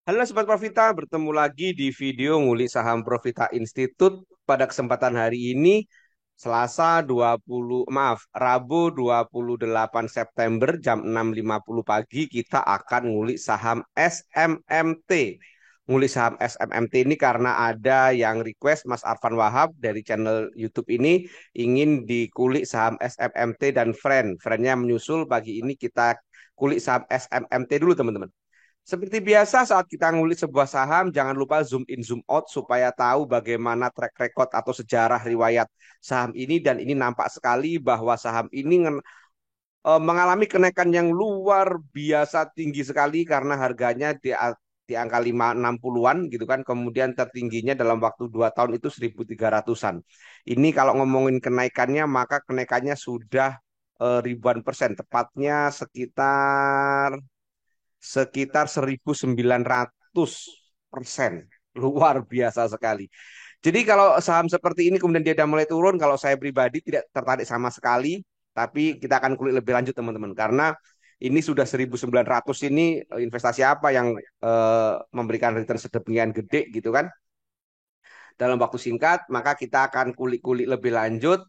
Halo Sobat Profita, bertemu lagi di video ngulik saham Profita Institute pada kesempatan hari ini Rabu 28 September jam 6.50 pagi kita akan ngulik saham SMMT. Ngulik saham SMMT ini karena ada yang request Mas Arfan Wahab dari channel YouTube ini ingin dikulik saham SMMT dan friend-nya menyusul pagi ini kita kulik saham SMMT dulu teman-teman. Seperti biasa saat kita ngulik sebuah saham, jangan lupa zoom in, zoom out supaya tahu bagaimana track record atau sejarah riwayat saham ini dan ini nampak sekali bahwa saham ini mengalami kenaikan yang luar biasa tinggi sekali karena harganya di angka 560-an gitu kan. Kemudian tertingginya dalam waktu 2 tahun itu 1.300-an. Ini kalau ngomongin kenaikannya maka kenaikannya sudah ribuan persen, tepatnya sekitar 1.900%. Luar biasa sekali. Jadi kalau saham seperti ini kemudian dia udah mulai turun, kalau saya pribadi tidak tertarik sama sekali, tapi kita akan kulik lebih lanjut teman-teman. Karena ini sudah 1.900 ini investasi apa yang memberikan return sedemikian gede gitu kan dalam waktu singkat, maka kita akan kulik-kulik lebih lanjut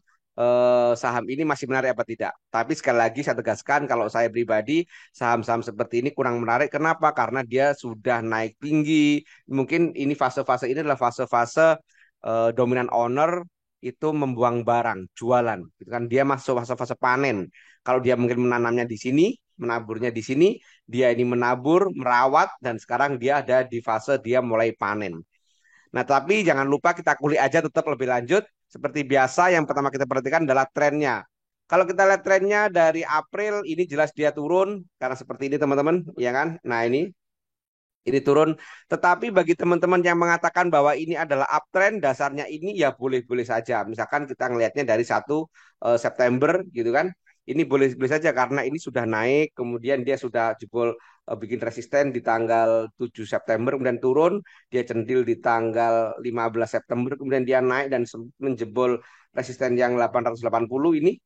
saham ini masih menarik apa tidak. Tapi sekali lagi saya tegaskan kalau saya pribadi saham-saham seperti ini kurang menarik. Kenapa? Karena dia sudah naik tinggi. Mungkin ini fase-fase ini adalah fase-fase dominan owner itu membuang barang, jualan. Gitu kan dia masuk fase-fase panen. Kalau dia mungkin menanamnya di sini, menaburnya di sini, dia ini menabur, merawat dan sekarang dia ada di fase dia mulai panen. Nah, tapi jangan lupa kita kulik aja tetap lebih lanjut. Seperti biasa, yang pertama kita perhatikan adalah trennya. Kalau kita lihat trennya dari April, ini jelas dia turun. Karena seperti ini teman-teman, ya kan? Nah, ini turun. Tetapi bagi teman-teman yang mengatakan bahwa ini adalah uptrend, dasarnya ini ya boleh-boleh saja. Misalkan kita ngelihatnya dari 1 September gitu kan. Ini boleh-boleh saja karena ini sudah naik, kemudian dia sudah jebol bikin resisten di tanggal 7 September, kemudian turun, dia centil di tanggal 15 September, kemudian dia naik dan menjebol resisten yang 880 ini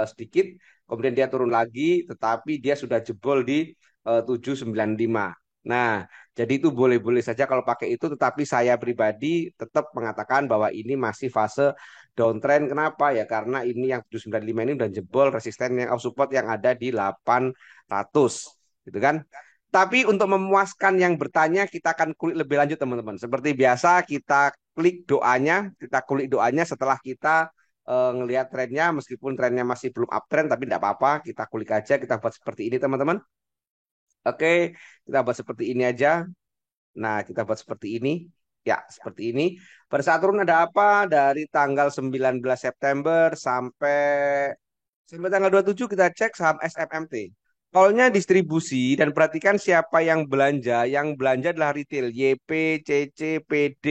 sedikit, kemudian dia turun lagi, tetapi dia sudah jebol di 795. Nah, jadi itu boleh-boleh saja kalau pakai itu, tetapi saya pribadi tetap mengatakan bahwa ini masih fase downtrend. Kenapa? Ya karena ini yang 795 ini udah jebol resisten yang support yang ada di 800, gitu kan. Tapi untuk memuaskan yang bertanya, kita akan kulik lebih lanjut teman-teman. Seperti biasa kita kita kulik doanya setelah kita ngelihat trennya, meskipun trennya masih belum uptrend, tapi tidak apa-apa, kita kulik aja, kita buat seperti ini teman-teman. Oke, kita buat seperti ini aja. Nah, kita buat seperti ini. Ya, seperti ini. Pada saat turun ada apa? Dari tanggal 19 September sampai tanggal 27 kita cek saham SMMT. Call-nya distribusi dan perhatikan siapa yang belanja. Yang belanja adalah retail. YP, CC, PD,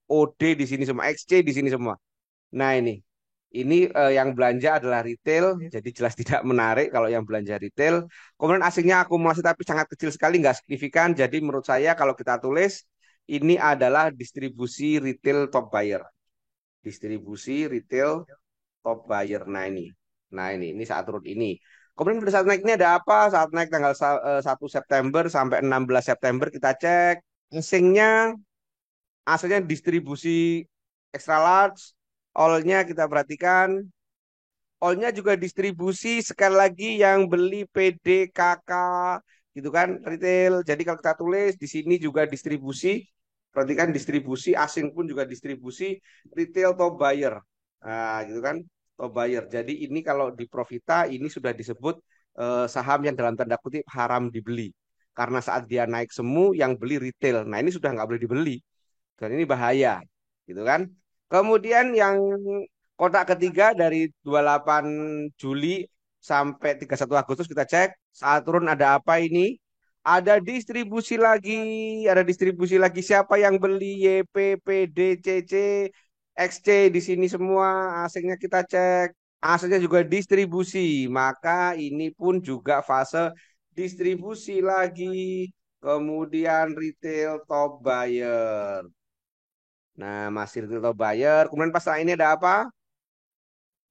OD di sini semua. XC di sini semua. Nah, ini. Ini yang belanja adalah retail, jadi jelas tidak menarik kalau yang belanja retail. Kemudian asingnya akumulasi tapi sangat kecil sekali, nggak signifikan. Jadi menurut saya kalau kita tulis, ini adalah distribusi retail top buyer. Distribusi retail top buyer. Nah ini saat turun ini. Kemudian pada saat naiknya ada apa? Saat naik tanggal 1 September sampai 16 September kita cek. Asingnya asalnya distribusi extra large, all-nya kita perhatikan. All-nya juga distribusi sekali lagi yang beli PDKK gitu kan retail. Jadi kalau kita tulis di sini juga distribusi, perhatikan distribusi asing pun juga distribusi retail top buyer. Nah, gitu kan top buyer. Jadi ini kalau di Profita ini sudah disebut saham yang dalam tanda kutip haram dibeli. Karena saat dia naik semu yang beli retail. Nah, ini sudah nggak boleh dibeli. Dan ini bahaya, gitu kan? Kemudian yang kotak ketiga dari 28 Juli sampai 31 Agustus kita cek saat turun ada apa ini? Ada distribusi lagi siapa yang beli YP, PD, CC, XC di sini semua asingnya kita cek. Asalnya juga distribusi, maka ini pun juga fase distribusi lagi. Kemudian retail top buyer. Nah, masih retail buyer. Kemudian pas ini ada apa?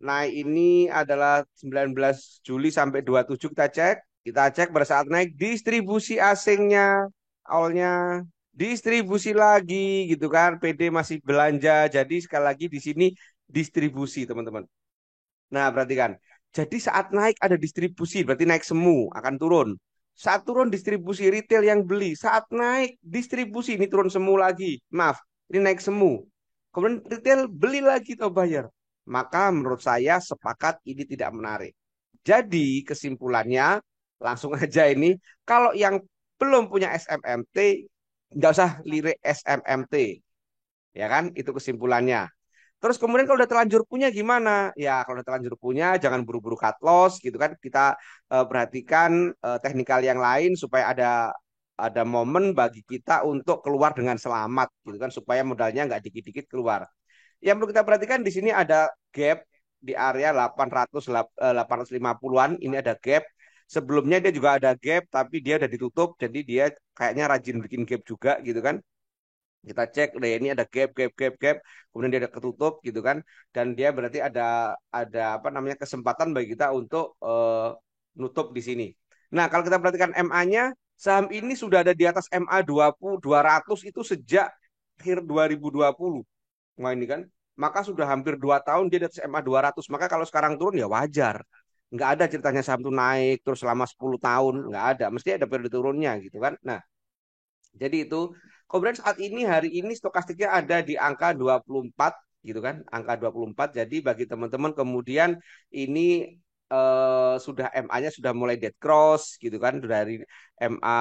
Naik ini adalah 19 Juli sampai 27 kita cek. Kita cek pada saat naik distribusi asingnya. Awalnya. distribusi lagi gitu kan. PD masih belanja. Jadi sekali lagi di sini distribusi teman-teman. Nah, perhatikan. Jadi saat naik ada distribusi, berarti naik semu akan turun. Saat turun distribusi retail yang beli. Saat naik distribusi ini turun semu lagi. Maaf, ini naik semu. Kemudian retail beli lagi atau bayar. Maka menurut saya sepakat ini tidak menarik. Jadi kesimpulannya langsung aja ini, kalau yang belum punya SMMT nggak usah lirik SMMT, ya kan? Itu kesimpulannya. Terus kemudian kalau udah terlanjur punya gimana? Ya kalau udah terlanjur punya jangan buru-buru cut loss gitu kan. Kita perhatikan teknikal yang lain supaya ada momen bagi kita untuk keluar dengan selamat gitu kan supaya modalnya nggak dikit-dikit keluar. Yang perlu kita perhatikan di sini ada gap di area 850-an. Ini ada gap. Sebelumnya dia juga ada gap tapi dia udah ditutup jadi dia kayaknya rajin bikin gap juga gitu kan. Kita cek deh ini ada gap, kemudian dia ada ketutup gitu kan, dan dia berarti ada apa namanya kesempatan bagi kita untuk nutup di sini. Nah kalau kita perhatikan MA-nya, saham ini sudah ada di atas MA 200 itu sejak akhir 2020. Wah ini kan, maka sudah hampir 2 tahun dia di atas MA 200. Maka kalau sekarang turun ya wajar. Nggak ada ceritanya saham itu naik terus selama 10 tahun, nggak ada. Mesti ada periode turunnya gitu kan. Nah, jadi itu. Kemudian saat ini hari ini stokastiknya ada di angka 24 gitu kan, angka 24. Jadi bagi teman-teman kemudian ini sudah MA-nya sudah mulai dead cross gitu kan, dari MA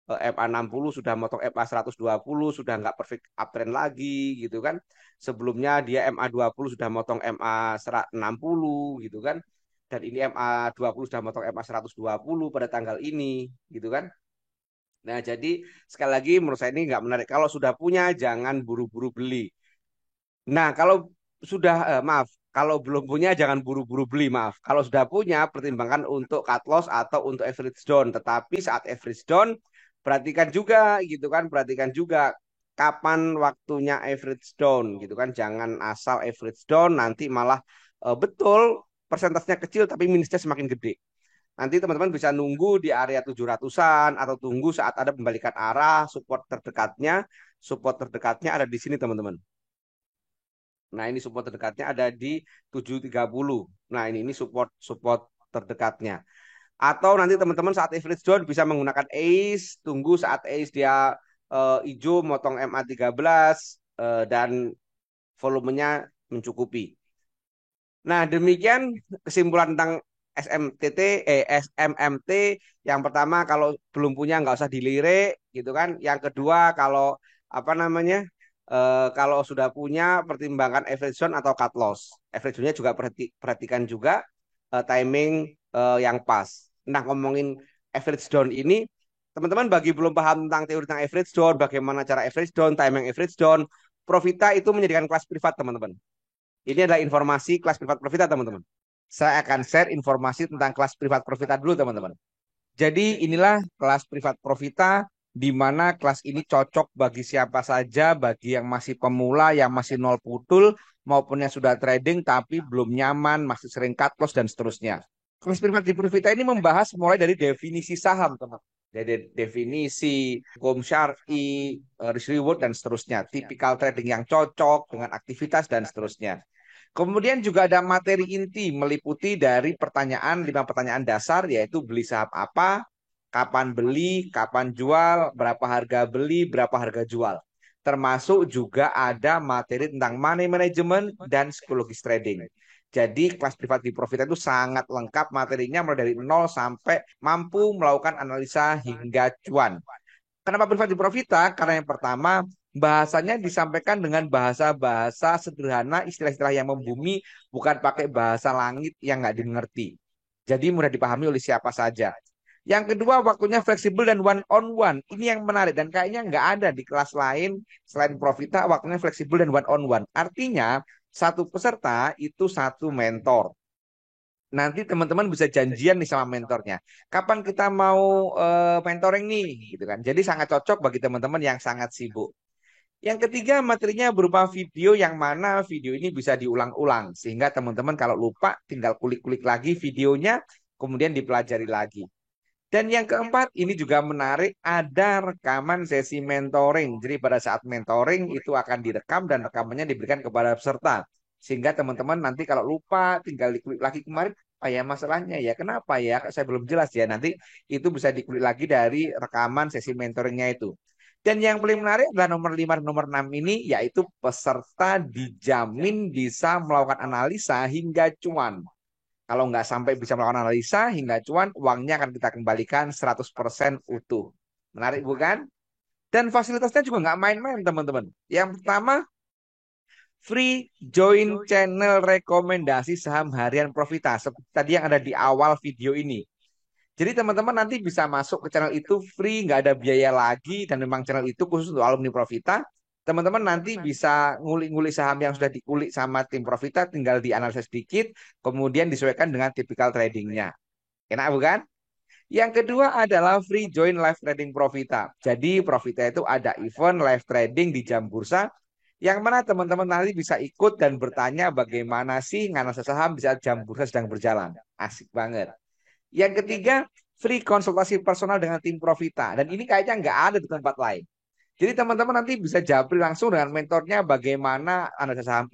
MA 60 sudah motong MA 120, sudah nggak perfect uptrend lagi gitu kan. Sebelumnya dia MA 20 sudah motong MA 60 gitu kan. Dan ini MA 20 sudah motong MA 120 pada tanggal ini gitu kan. Nah, jadi sekali lagi menurut saya ini nggak menarik. Kalau sudah punya, jangan buru-buru beli. Nah, kalau sudah, maaf, kalau belum punya, jangan buru-buru beli, maaf. Kalau sudah punya, pertimbangkan untuk cut loss atau untuk average down. Tetapi saat average down, perhatikan juga, gitu kan, perhatikan juga kapan waktunya average down, gitu kan. Jangan asal average down, nanti malah betul persentasenya kecil, tapi minusnya semakin gede. Nanti teman-teman bisa nunggu di area 700-an atau tunggu saat ada pembalikan arah, support terdekatnya ada di sini teman-teman. Nah, ini support terdekatnya ada di 730. Nah, ini support support terdekatnya. Atau nanti teman-teman saat average down bisa menggunakan ACE, tunggu saat ACE dia hijau motong MA13 dan volumenya mencukupi. Nah, demikian kesimpulan tentang SMMT. Yang pertama kalau belum punya nggak usah dilirik gitu kan. Yang kedua kalau apa namanya kalau sudah punya pertimbangkan average zone atau cut loss. Average zone-nya juga perhatikan juga timing yang pas. Nah, ngomongin average down ini, teman-teman bagi belum paham tentang teori tentang average down, bagaimana cara average down, timing average down, Profita itu menjadikan kelas privat teman-teman. Ini adalah informasi kelas privat Profita, teman-teman. Saya akan share informasi tentang kelas privat Profita dulu, teman-teman. Jadi inilah kelas privat Profita, di mana kelas ini cocok bagi siapa saja, bagi yang masih pemula, yang masih nol putul, maupun yang sudah trading tapi belum nyaman, masih sering cut loss, dan seterusnya. Kelas privat di Profita ini membahas mulai dari definisi saham, teman. Jadi definisi, hukum syar'i, risk reward, dan seterusnya. Tipikal trading yang cocok dengan aktivitas, dan seterusnya. Kemudian juga ada materi inti meliputi dari 5 pertanyaan dasar, yaitu beli saham apa, kapan beli, kapan jual, berapa harga beli, berapa harga jual. Termasuk juga ada materi tentang money management dan psikologis trading. Jadi kelas privat di Profit itu sangat lengkap materinya mulai dari nol sampai mampu melakukan analisa hingga cuan. Kenapa privat di Profita? Karena yang pertama, bahasanya disampaikan dengan bahasa-bahasa sederhana, istilah-istilah yang membumi, bukan pakai bahasa langit yang nggak dimengerti. Jadi mudah dipahami oleh siapa saja. Yang kedua, waktunya fleksibel dan one on one. Ini yang menarik dan kayaknya nggak ada di kelas lain selain Profita, waktunya fleksibel dan one on one. Artinya, satu peserta itu satu mentor. Nanti teman-teman bisa janjian nih sama mentornya. Kapan kita mau mentoring nih, gitu kan. Jadi sangat cocok bagi teman-teman yang sangat sibuk. Yang ketiga, materinya berupa video yang mana video ini bisa diulang-ulang. Sehingga teman-teman kalau lupa tinggal kulik-kulik lagi videonya, kemudian dipelajari lagi. Dan yang keempat, ini juga menarik, ada rekaman sesi mentoring. Jadi pada saat mentoring itu akan direkam dan rekamannya diberikan kepada peserta. Sehingga teman-teman nanti kalau lupa tinggal diklik lagi kemarin, apa ya masalahnya ya, kenapa ya, saya belum jelas ya. Nanti itu bisa diklik lagi dari rekaman sesi mentoringnya itu. Dan yang paling menarik adalah nomor 5 dan nomor 6 ini, yaitu peserta dijamin bisa melakukan analisa hingga cuan. Kalau nggak sampai bisa melakukan analisa hingga cuan, uangnya akan kita kembalikan 100% utuh. Menarik bukan? Dan fasilitasnya juga nggak main-main, teman-teman. Yang pertama, free join channel rekomendasi saham harian Profita. Seperti tadi yang ada di awal video ini. Jadi teman-teman nanti bisa masuk ke channel itu free, nggak ada biaya lagi. Dan memang channel itu khusus untuk alumni Profita. Teman-teman nanti bisa ngulik-ngulik saham yang sudah dikulik sama tim Profita, tinggal dianalisis sedikit, kemudian disesuaikan dengan tipikal tradingnya. Enak bukan? Yang kedua adalah free join live trading Profita. Jadi Profita itu ada event live trading di jam bursa yang mana teman-teman nanti bisa ikut dan bertanya bagaimana sih nganalisa saham di saat jam bursa sedang berjalan. Asik banget. Yang ketiga, free konsultasi personal dengan tim Profita. Dan ini kayaknya nggak ada di tempat lain. Jadi teman-teman nanti bisa japri langsung dengan mentornya bagaimana analisa saham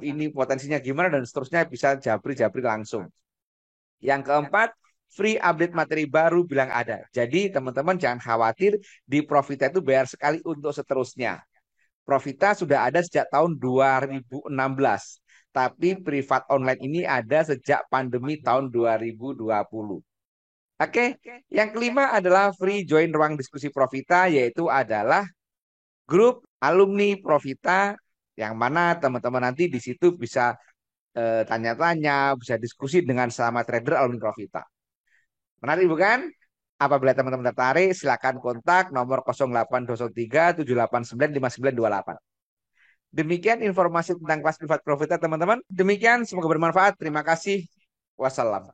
ini potensinya gimana dan seterusnya bisa japri-japri langsung. Yang keempat, free update materi baru bilang ada. Jadi teman-teman jangan khawatir, di Profita itu bayar sekali untuk seterusnya. Profita sudah ada sejak tahun 2016. Tapi privat online ini ada sejak pandemi tahun 2020. Oke, yang kelima adalah free join ruang diskusi Profita, yaitu adalah grup alumni Profita yang mana teman-teman nanti di situ bisa tanya-tanya, bisa diskusi dengan sama trader alumni Profita. Menarik bukan? Apabila teman-teman tertarik, silakan kontak nomor 0803 789 5928. Demikian informasi tentang kelas privat Profita, teman-teman. Demikian, semoga bermanfaat. Terima kasih. Wassalam.